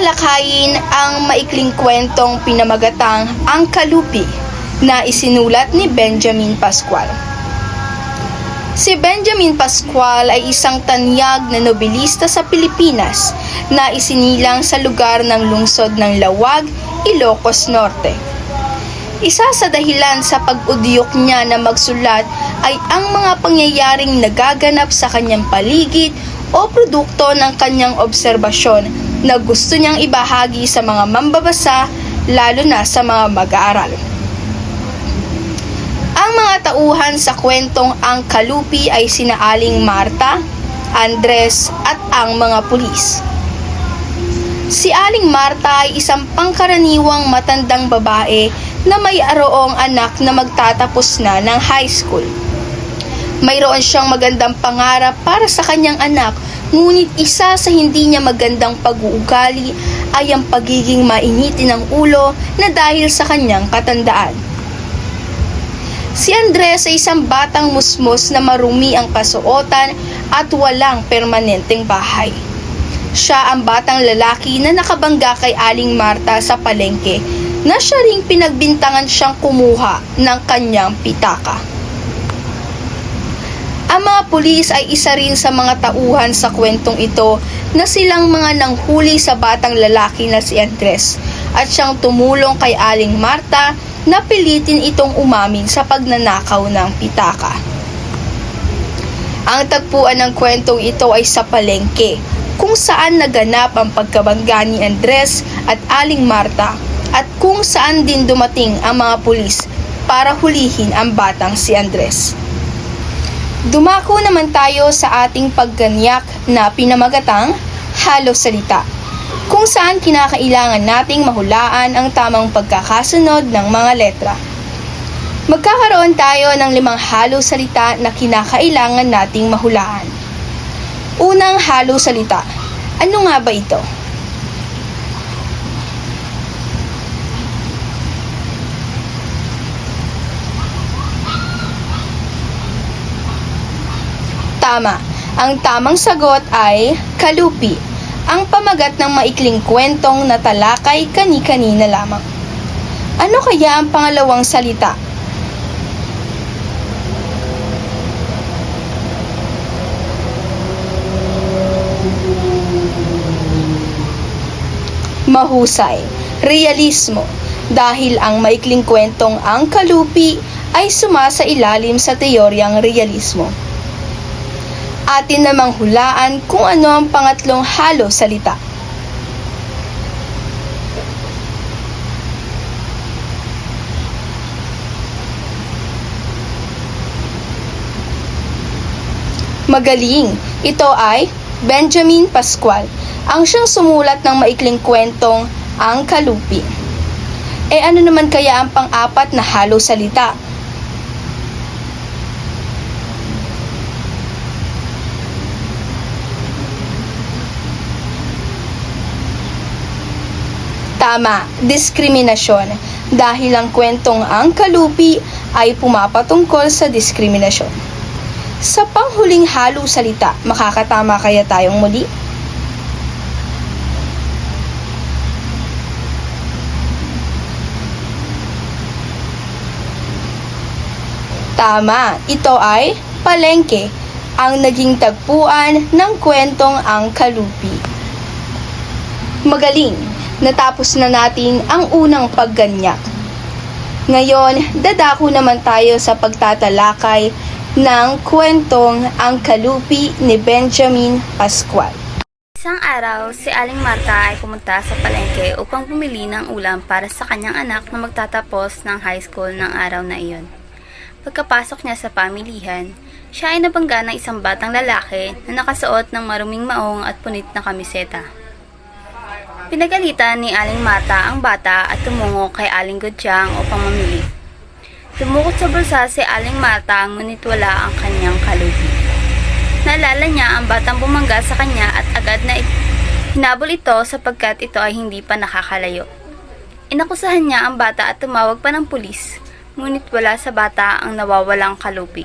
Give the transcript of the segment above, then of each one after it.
talakayin ang maikling kwentong pinamagatang Ang Kalupi na isinulat ni Benjamin Pascual. Si Benjamin Pascual ay isang tanyag na nobilista sa Pilipinas na isinilang sa lugar ng lungsod ng Lawag, Ilocos Norte. Isa sa dahilan sa pag-udyok niya na magsulat ay ang mga pangyayaring nagaganap sa kanyang paligid o produkto ng kanyang obserbasyon na gusto niyang ibahagi sa mga mambabasa, lalo na sa mga mag-aaral. Ang mga tauhan sa kwentong Ang Kalupi ay sina Aling Marta, Andres at ang mga pulis. Si Aling Marta ay isang pangkaraniwang matandang babae na may aroong anak na magtatapos na ng high school. Mayroon siyang magandang pangarap para sa kanyang anak, ngunit isa sa hindi niya magandang pag-uugali ay ang pagiging mainitin ng ulo na dahil sa kanyang katandaan. Si Andres ay isang batang musmos na marumi ang kasuotan at walang permanenteng bahay. Siya ang batang lalaki na nakabangga kay Aling Marta sa palengke na siya ring pinagbintangan siyang kumuha ng kanyang pitaka. Ang mga pulis ay isa rin sa mga tauhan sa kwentong ito na silang mga nanghuli sa batang lalaki na si Andres at siyang tumulong kay Aling Marta na pilitin itong umamin sa pagnanakaw ng pitaka. Ang tagpuan ng kwentong ito ay sa palengke, kung saan naganap ang pagkabangga ni Andres at Aling Marta at kung saan din dumating ang mga pulis para hulihin ang batang si Andres. Dumako naman tayo sa ating pagganyak na pinamagatang Halo Salita, kung saan kinakailangan nating mahulaan ang tamang pagkakasunod ng mga letra. Magkakaroon tayo ng 5 halo salita na kinakailangan nating mahulaan. Unang halo salita. Ano nga ba ito? Tama. Ang tamang sagot ay kalupi, ang pamagat ng maikling kwentong natalakay kani-kanina lamang. Ano kaya ang pangalawang salita? Mahusay, realismo, dahil ang maikling kwentong Ang Kalupi ay sumasailalim sa teoryang realismo. Atin namang hulaan kung ano ang pangatlong halo salita. Magaling! Ito ay Benjamin Pascual, ang siyang sumulat ng maikling kwentong Ang Kalupi. Ano naman kaya ang pang-apat na halo salita? Tama, diskriminasyon, dahil ang kwentong Ang Kalupi ay pumapatungkol sa diskriminasyon. Sa panghuling halo salita, makakatama kaya tayong muli? Tama, ito ay palengke, ang naging tagpuan ng kwentong Ang Kalupi. Magaling! Natapos na natin ang unang pagganyak. Ngayon, dadako naman tayo sa pagtatalakay ng kwentong Ang Kalupi ni Benjamin Pascual. Isang araw, si Aling Marta ay pumunta sa palengke upang bumili ng ulam para sa kanyang anak na magtatapos ng high school ng araw na iyon. Pagkapasok niya sa pamilihan, siya ay nabangga ng isang batang lalaki na nakasuot ng maruming maong at punit na kamiseta. Pinagalitan ni Aling Marta ang bata at tumungo kay Aling Godyang upang mamili. Dumukot sa bulsa si Aling Marta, ngunit wala ang kanyang kalupi. Naalala niya ang batang bumangga sa kanya at agad na hinabol ito sapagkat ito ay hindi pa nakakalayo. Inakusahan niya ang bata at tumawag pa ng pulis, ngunit wala sa bata ang nawawalang kalupi.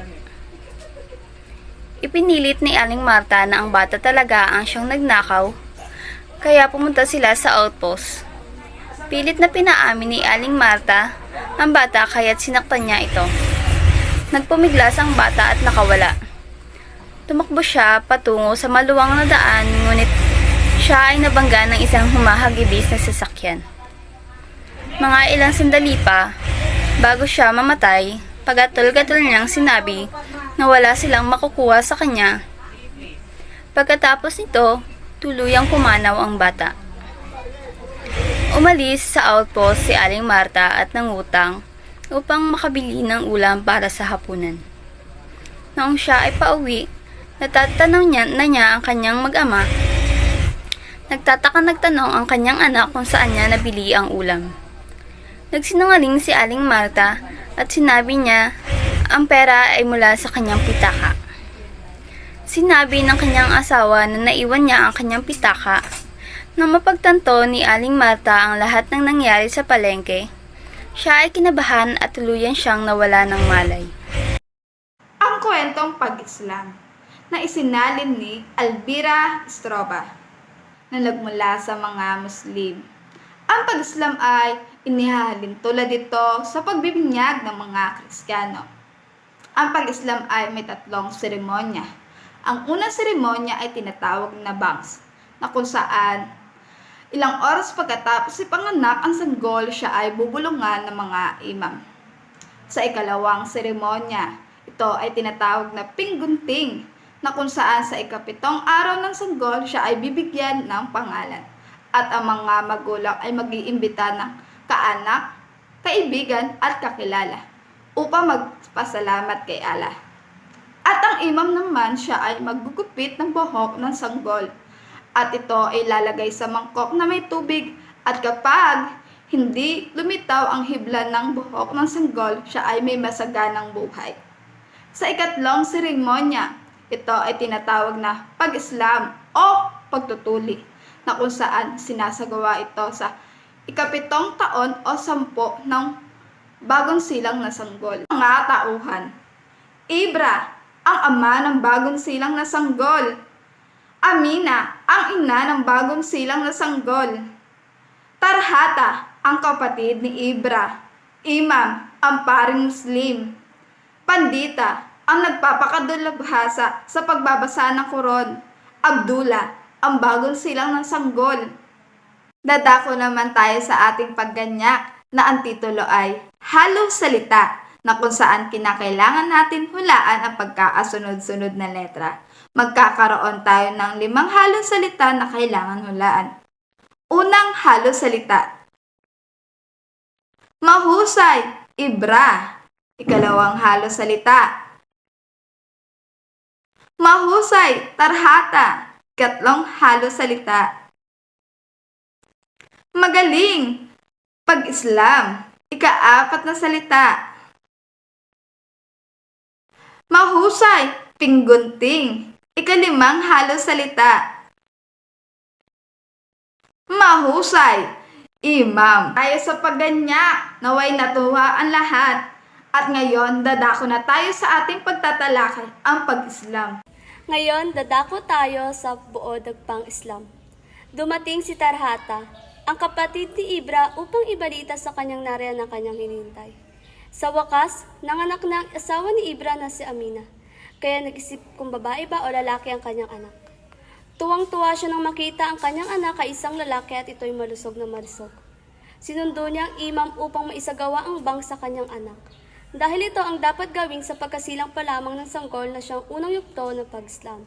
Ipinilit ni Aling Marta na ang bata talaga ang siyang nagnakaw, Kaya pumunta sila sa outpost. Pilit na pinaamin ni Aling Marta ang bata kaya't sinaktan niya ito. Nagpumiglas ang bata at nakawala. Tumakbo siya patungo sa maluwang na daan ngunit siya ay nabangga ng isang humahagibis na sasakyan. Mga ilang sandali pa, bago siya mamatay, pagatol-gatol niyang sinabi na wala silang makukuha sa kanya. Pagkatapos nito, tuluyang pumanaw ang bata. Umalis sa outpost si Aling Marta at nangutang upang makabili ng ulam para sa hapunan. Noong siya ay pauwi, natatanong niya ang kanyang mag-ama. Nagtanong ang kanyang anak kung saan niya nabili ang ulam. Nagsinungaling si Aling Marta at sinabi niya ang pera ay mula sa kanyang pitaka. Sinabi ng kanyang asawa na naiwan niya ang kanyang pitaka. Nang mapagtanto ni Aling Marta ang lahat ng nangyari sa palengke, siya ay kinabahan at tuluyan siyang nawala ng malay. Ang kwentong pag-Islam na isinalin ni Elvira Estropa na nagmula sa mga Muslim. Ang pag-Islam ay inihahalin tulad dito sa pagbibinyag ng mga Kristiyano. Ang pag-Islam ay may 3 seremonya. Ang unang seremonya ay tinatawag na bangs, na kung saan ilang oras pagkatapos ipanganak ang sanggol, siya ay bubulungan ng mga imam. Sa ikalawang seremonya, ito ay tinatawag na pinggunting, na kung saan sa ika-7 araw ng sanggol, siya ay bibigyan ng pangalan. At ang mga magulang ay mag-iimbita ng kaanak, kaibigan at kakilala upang magpasalamat kay Allah. At ang imam naman, siya ay maggugupit ng buhok ng sanggol. At ito ay lalagay sa mangkok na may tubig at kapag hindi lumitaw ang hibla ng buhok ng sanggol, siya ay may masaganang buhay. Sa ikatlong seremonya, ito ay tinatawag na pag-Islam o pagtutuli, na kung saan sinasagawa ito sa ika-7 taon o 10 ng bagong silang na sanggol. Mga tauhan, Ibra, ang ama ng bagong silang na sanggol. Amina, ang ina ng bagong silang na sanggol. Tarhata, ang kapatid ni Ibra. Imam, ang paring Muslim. Pandita, ang nagpapakadulabhasa sa pagbabasa ng Quran. Abdullah, ang bagong silang ng sanggol. Dadako naman tayo sa ating pagganyak na ang titulo ay Halo Salita, na kung saan kinakailangan natin hulaan ang pagkakasunod-sunod na letra. Magkakaroon tayo ng 5 halong salita na kailangan hulaan. Unang halong salita. Mahusay, Ibra. Ikalawang halong salita. Mahusay, Tarhata. Ikatlong halong salita. Magaling, Pag-Islam. Ika-4 na salita. Mahusay, Pinggunting. Ika-5 halong salita. Mahusay, Imam. Tayo sa pagganyak, naway natuwa ang lahat. At ngayon, dadako na tayo sa ating pagtatalakay, ang pag-Islam. Ngayon, dadako tayo sa buod pang Islam. Dumating si Tarhata, ang kapatid ni Ibra upang ibalita sa kanyang nariyan ang kanyang hinintay. Sa wakas, nanganak na ang asawa ni Ibra na si Amina. Kaya nag-isip kung babae ba o lalaki ang kanyang anak. Tuwang-tuwa siya nang makita ang kanyang anak ay isang lalaki at ito'y malusog na malusog. Sinundo niya ang imam upang maisagawa ang bang sa kanyang anak. Dahil ito ang dapat gawin sa pagkasilang pa lamang ng sanggol na siyang unang yugto ng pag-Islam.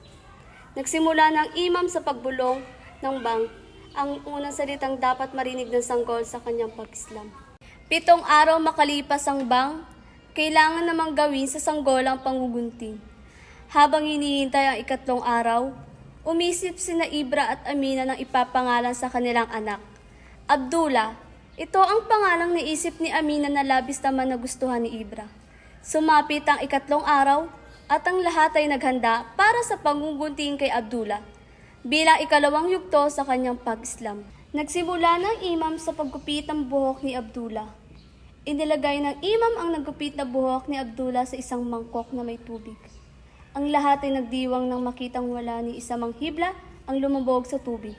Nagsimula ng imam sa pagbulong ng bang, ang unang salitang dapat marinig ng sanggol sa kanyang pag-Islam. 7 araw makalipas ang bang, kailangan namang gawin sa sanggol ang pangugunting. Habang hinihintay ang 3 araw, umisip sina Ibra at Amina ng ipapangalan sa kanilang anak. Abdullah, ito ang pangalang naisip ni Amina na labis naman nagustuhan ni Ibra. Sumapit ang 3 araw at ang lahat ay naghanda para sa pangugunting kay Abdullah bilang 2 yugto sa kanyang pag-Islam. Nagsimula ng imam sa paggupit ng buhok ni Abdullah. Inilagay ng imam ang naggupit na buhok ni Abdullah sa isang mangkok na may tubig. Ang lahat ay nagdiwang nang makitang wala ni isa mang hibla ang lumubog sa tubig.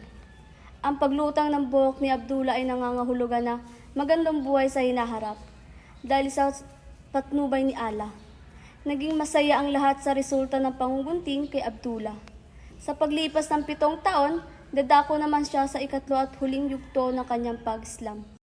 Ang paglutang ng buhok ni Abdullah ay nangangahulugan na magandang buhay sa hinaharap dahil sa patnubay ni Allah. Naging masaya ang lahat sa resulta ng pangungunting kay Abdullah. Sa paglipas ng 7 taon, dadako naman siya sa ikatlo at huling yugto ng kanyang pag-Islam.